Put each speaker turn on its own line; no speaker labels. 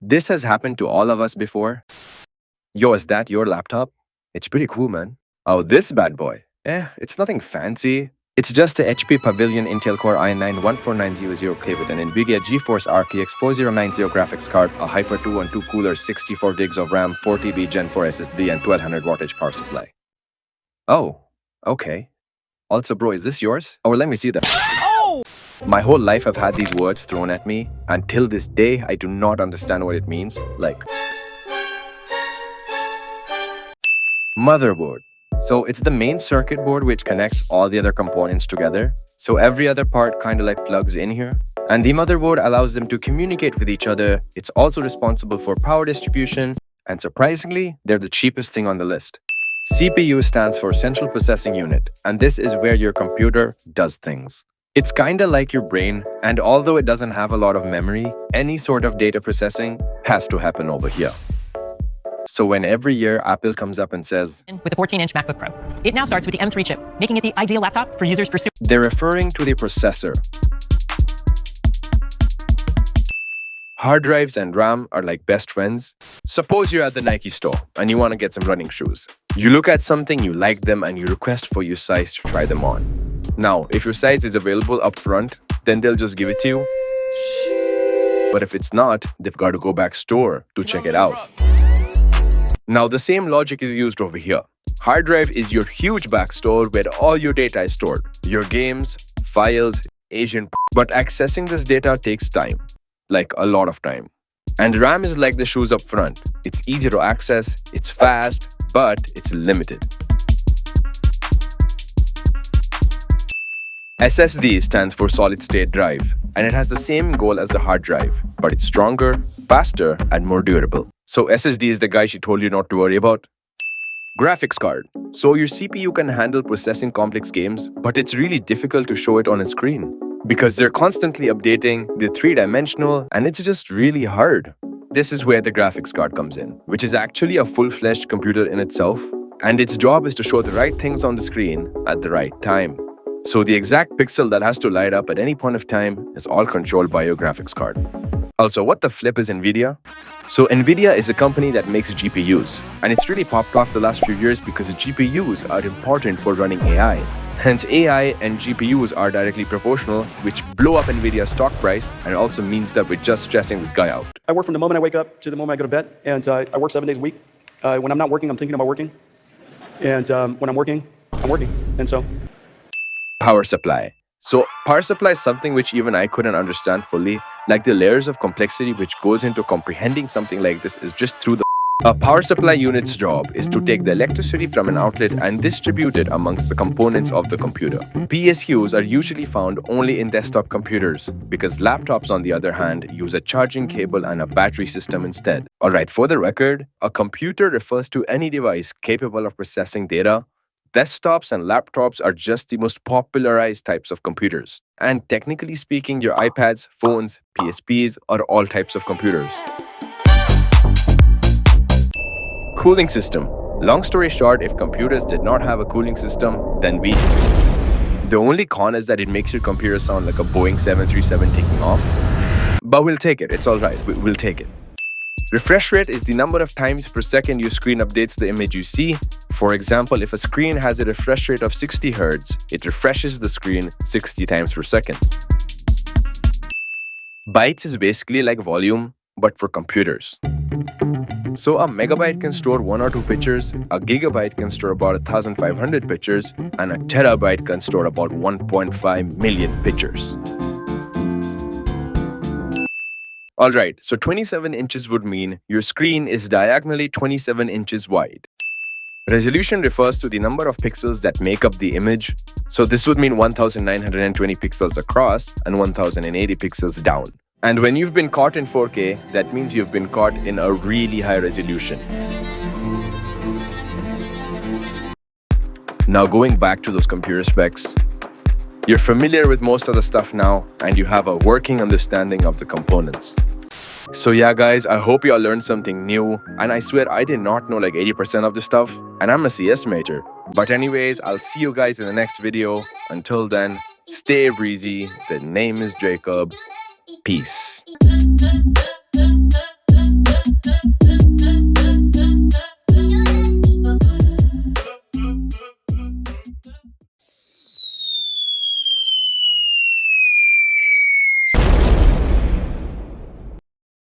This has happened to all of us before. Yo, is that your laptop? It's pretty cool, man. Oh, this bad boy. It's nothing fancy. It's just a HP Pavilion Intel Core i9-14900K with an NVIDIA GeForce RTX 4090 graphics card, a Hyper 212 cooler, 64 gigs of RAM, 4TB Gen 4 SSD, and 1200 wattage power supply. Oh, okay. Also, bro, is this yours? Or let me see that. Oh! My whole life I've had these words thrown at me. Until this day, I do not understand what it means. Like, motherboard. So it's the main circuit board which connects all the other components together. So every other part kind of like plugs in here. And the motherboard allows them to communicate with each other. It's also responsible for power distribution. And surprisingly, they're the cheapest thing on the list. CPU stands for Central Processing Unit. And this is where your computer does things. It's kind of like your brain. And although it doesn't have a lot of memory, any sort of data processing has to happen over here. So when every year Apple comes up and says,
with the 14-inch MacBook Pro, it now starts with the M3 chip, making it the ideal laptop for users pursuing.
They're referring to the processor. Hard drives and RAM are like best friends. Suppose you're at the Nike store and you want to get some running shoes. You look at something, you like them, and you request for your size to try them on. Now, if your size is available up front, then they'll just give it to you. But if it's not, they've got to go back store to check it out. Now, the same logic is used over here. Hard drive is your huge back store where all your data is stored. Your games, files, Asian. But accessing this data takes time. Like a lot of time. And RAM is like the shoes up front. It's easy to access, it's fast, but it's limited. SSD stands for solid state drive, and it has the same goal as the hard drive, but it's stronger, faster, and more durable. So SSD is the guy she told you not to worry about. Graphics card. So your CPU can handle processing complex games, but it's really difficult to show it on a screen. Because they're constantly updating, they're three-dimensional, and it's just really hard. This is where the graphics card comes in, which is actually a full-fledged computer in itself, and its job is to show the right things on the screen at the right time. So the exact pixel that has to light up at any point of time is all controlled by your graphics card. Also, what the flip is NVIDIA? So NVIDIA is a company that makes GPUs, and it's really popped off the last few years because the GPUs are important for running AI. Hence, AI and GPUs are directly proportional, which blow up NVIDIA's stock price, and also means that we're just stressing this guy out.
I work from the moment I wake up to the moment I go to bed, and I work 7 days a week. When I'm not working, I'm thinking about working. And when I'm working, I'm working. And so...
Power supply. So power supply is something which even I couldn't understand fully. Like the layers of complexity which goes into comprehending something like this is just through the... A power supply unit's job is to take the electricity from an outlet and distribute it amongst the components of the computer. PSUs are usually found only in desktop computers because laptops, on the other hand, use a charging cable and a battery system instead. Alright, for the record, a computer refers to any device capable of processing data. Desktops and laptops are just the most popularized types of computers. And technically speaking, your iPads, phones, PSPs are all types of computers. Cooling system. Long story short, if computers did not have a cooling system, then we... The only con is that it makes your computer sound like a Boeing 737 taking off. But we'll take it, it's alright, we'll take it. Refresh rate is the number of times per second your screen updates the image you see. For example, if a screen has a refresh rate of 60 Hz, it refreshes the screen 60 times per second. Bytes is basically like volume, but for computers. So a megabyte can store 1 or 2 pictures, a gigabyte can store about 1,500 pictures, and a terabyte can store about 1.5 million pictures. Alright, so 27 inches would mean your screen is diagonally 27 inches wide. Resolution refers to the number of pixels that make up the image. So this would mean 1920 pixels across and 1080 pixels down. And when you've been caught in 4K, that means you've been caught in a really high resolution. Now going back to those computer specs, you're familiar with most of the stuff now, and you have a working understanding of the components. So yeah guys, I hope you all learned something new, and I swear I did not know like 80% of the stuff, and I'm a CS major. But anyways, I'll see you guys in the next video. Until then, stay breezy. The name is Jacob. Peace.